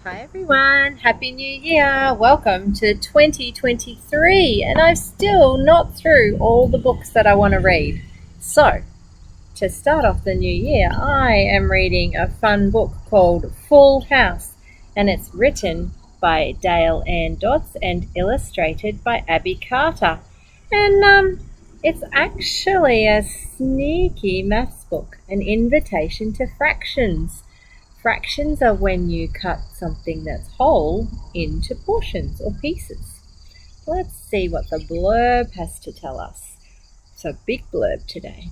Hi everyone, Happy New Year! Welcome to 2023 and I'm still not through all the books that I want to read. So, to start off the new year, I am reading a fun book called Full House and it's written by Dale Ann Dodds and illustrated by Abby Carter. And it's actually a sneaky maths book, an invitation to fractions. Fractions are when you cut something that's whole into portions or pieces. Let's see what the blurb has to tell us. So big blurb today.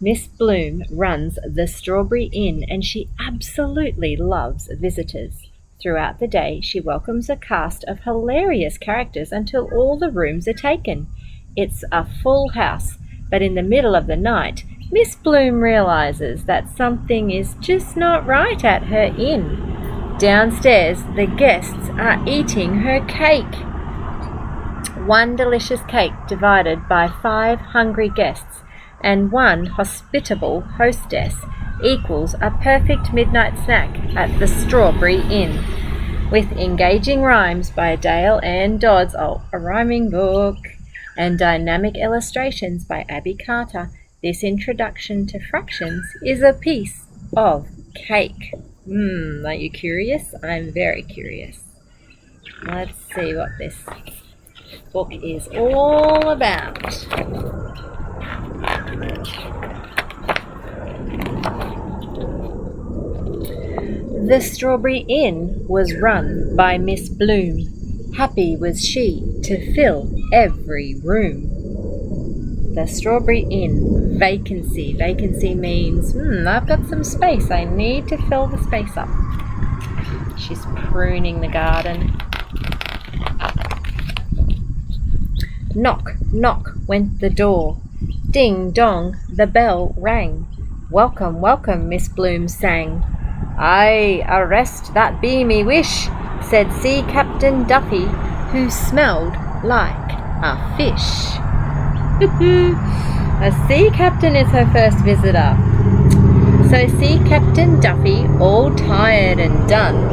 Miss Bloom runs the Strawberry Inn and she absolutely loves visitors. Throughout the day, she welcomes a cast of hilarious characters until all the rooms are taken. It's a full house, but in the middle of the night, Miss Bloom realizes that something is just not right at her inn. Downstairs, the guests are eating her cake. One delicious cake divided by 5 hungry guests and 1 hospitable hostess equals a perfect midnight snack at the Strawberry Inn. With engaging rhymes by Dale Ann Dodds, a rhyming book, and dynamic illustrations by Abby Carter, this introduction to fractions is a piece of cake. Are you curious? I'm very curious. Let's see what this book is all about. The Strawberry Inn was run by Miss Bloom. Happy was she to fill every room. The Strawberry Inn, vacancy. Vacancy means, I've got some space. I need to fill the space up. She's pruning the garden. Knock, knock went the door. Ding dong, the bell rang. Welcome, welcome, Miss Bloom sang. Aye, arrest that be me wish, said Sea Captain Duffy, who smelled like a fish. A sea captain is her first visitor. So Sea Captain Duffy, all tired and done,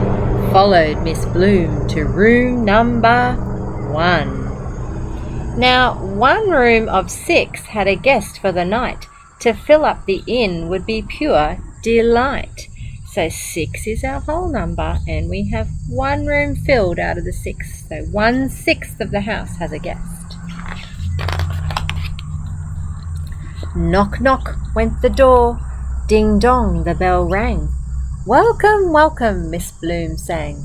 followed Miss Bloom to room number 1. Now, 1 room of 6 had a guest for the night. To fill up the inn would be pure delight. So 6 is our whole number, and we have 1 room filled out of the 6. So 1/6 of the house has a guest. Knock, knock went the door. Ding dong, the bell rang. Welcome, welcome, Miss Bloom sang.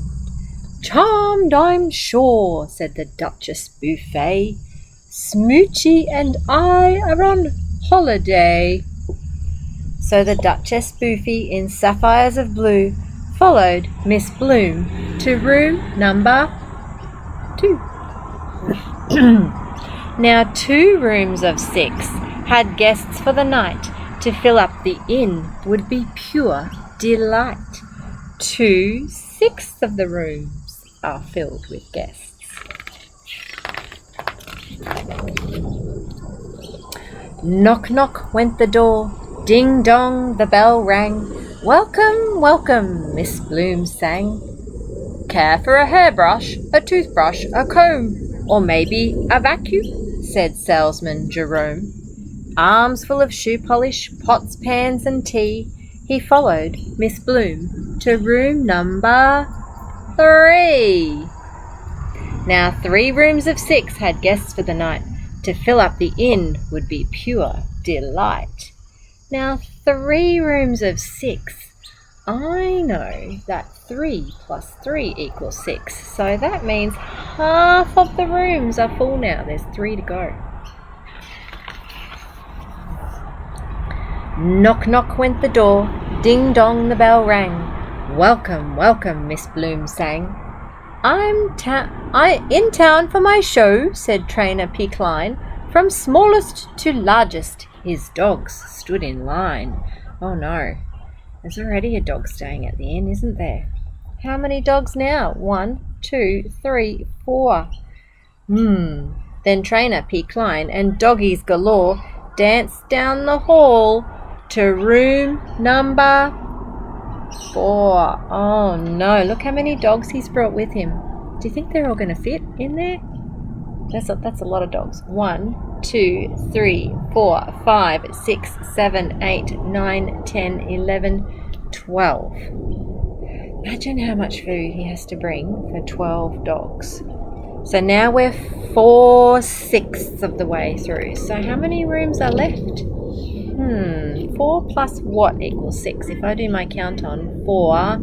Charmed, I'm sure, said the Duchess Buffet. Smoochy and I are on holiday. So the Duchess Buffet in sapphires of blue followed Miss Bloom to room number 2. Now 2 rooms of 6 had guests for the night. To fill up the inn would be pure delight. 2/6 of the rooms are filled with guests. Knock, knock went the door. Ding dong, the bell rang. Welcome, welcome, Miss Bloom sang. Care for a hairbrush, a toothbrush, a comb, or maybe a vacuum, said salesman Jerome. Arms full of shoe polish, pots, pans and tea, he followed Miss Bloom to room number 3. Now 3 rooms of 6 had guests for the night. To fill up the inn would be pure delight. Now 3 rooms of 6. I know that 3 plus 3 equals 6. So that means half of the rooms are full now. There's 3 to go. Knock, knock went the door. Ding dong, the bell rang. Welcome, welcome, Miss Bloom sang. I'm in town for my show, said Trainer Peakline. From smallest to largest, his dogs stood in line. Oh no, there's already a dog staying at the inn, isn't there? How many dogs now? 1, 2, 3, 4. Then Trainer Peakline and doggies galore danced down the hall to room number 4. Oh no, look how many dogs he's brought with him. Do you think they're all going to fit in there? That's a lot of dogs. 1, 2, 3, 4, 5, 6, 7, 8, 9, 10, 11, 12. Imagine how much food he has to bring for 12 dogs. So now we're 4/6 of the way through. So how many rooms are left? 4 plus what equals 6? If I do my count on 4,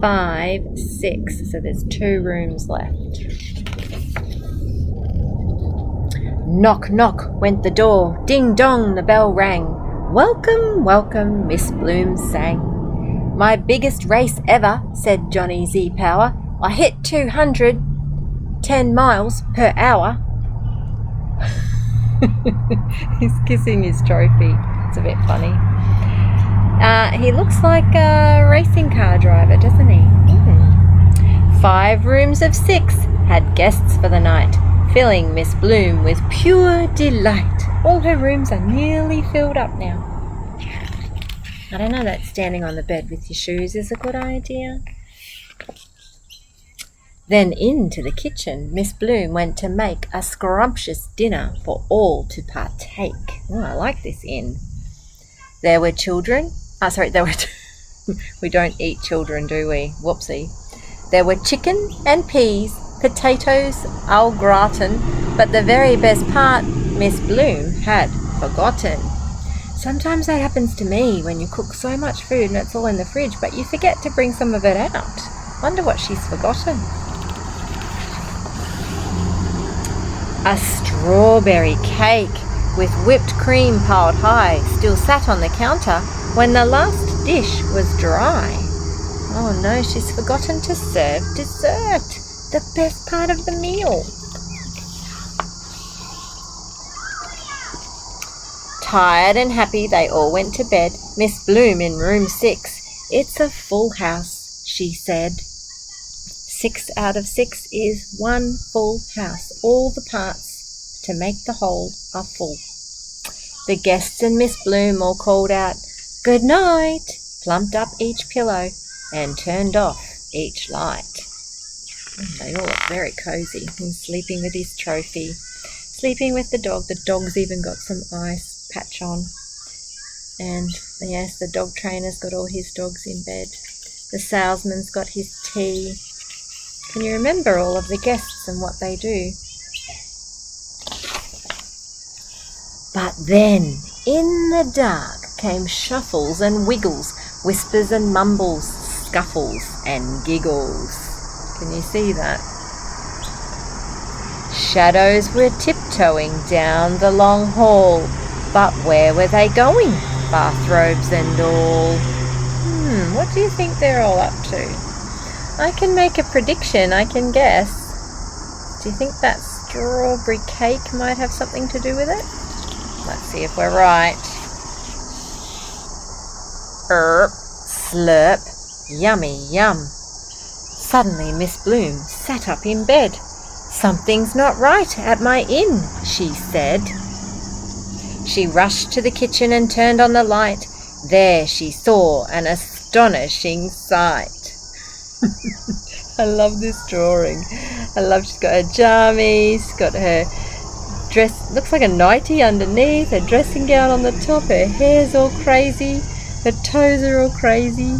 5, 6. So there's 2 rooms left. Knock, knock went the door. Ding dong, the bell rang. Welcome, welcome, Miss Bloom sang. My biggest race ever, said Johnny Z Power. I hit 210 miles per hour. He's kissing his trophy. It's a bit funny. He looks like a racing car driver, doesn't he? 5 rooms of 6 had guests for the night, filling Miss Bloom with pure delight. All her rooms are nearly filled up now. I don't know that standing on the bed with your shoes is a good idea. Then into the kitchen, Miss Bloom went to make a scrumptious dinner for all to partake. Oh, I like this inn. There were children. We don't eat children, do we? Whoopsie. There were chicken and peas, potatoes au gratin, but the very best part Miss Bloom had forgotten. Sometimes that happens to me when you cook so much food and it's all in the fridge, but you forget to bring some of it out. Wonder what she's forgotten. A strawberry cake with whipped cream piled high still sat on the counter when the last dish was dry. Oh no, she's forgotten to serve dessert, the best part of the meal. Tired and happy, they all went to bed. Miss Bloom in room 6. It's a full house, she said. 6 out of 6 is one full house. All the parts to make the whole are full. The guests and Miss Bloom all called out, "Good night," plumped up each pillow and turned off each light. They all look very cozy. He's sleeping with his trophy, sleeping with the dog. The dog's even got some ice patch on. And yes, the dog trainer's got all his dogs in bed. The salesman's got his tea. Can you remember all of the guests and what they do? But then, in the dark, came shuffles and wiggles, whispers and mumbles, scuffles and giggles. Can you see that? Shadows were tiptoeing down the long hall, but where were they going? Bathrobes and all. What do you think they're all up to? I can make a prediction, I can guess. Do you think that strawberry cake might have something to do with it? Let's see if we're right. Slurp, yummy yum. Suddenly Miss Bloom sat up in bed. Something's not right at my inn, she said. She rushed to the kitchen and turned on the light. There she saw an astonishing sight. I love this drawing. She's got her jammies, got her dress, looks like a nightie underneath, her dressing gown on the top, her hair's all crazy, her toes are all crazy.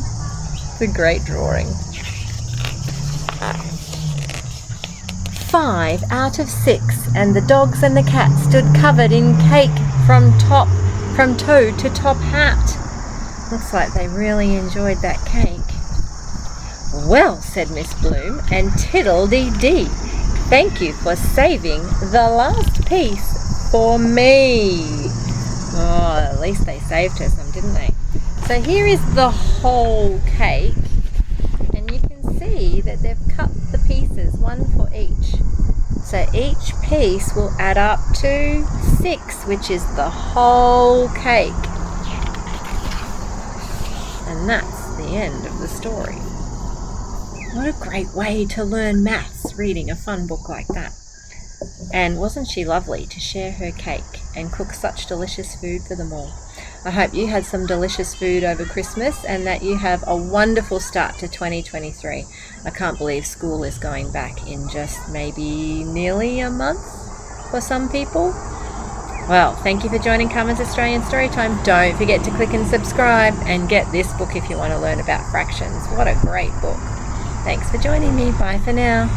It's a great drawing. 5 out of 6, and the dogs and the cat stood covered in cake from toe to top hat. Looks like they really enjoyed that cake. Well, said Miss Bloom, and tiddle-dee-dee, thank you for saving the last piece for me. Oh, at least they saved her some, didn't they? So here is the whole cake, and you can see that they've cut the pieces, one for each. So each piece will add up to 6, which is the whole cake. And that's the end of the story. What a great way to learn maths, reading a fun book like that. And wasn't she lovely to share her cake and cook such delicious food for them all? I hope you had some delicious food over Christmas and that you have a wonderful start to 2023. I can't believe school is going back in just maybe nearly a month for some people. Well, thank you for joining Carmen's Australian Storytime. Don't forget to click and subscribe and get this book if you want to learn about fractions. What a great book. Thanks for joining me. Bye for now.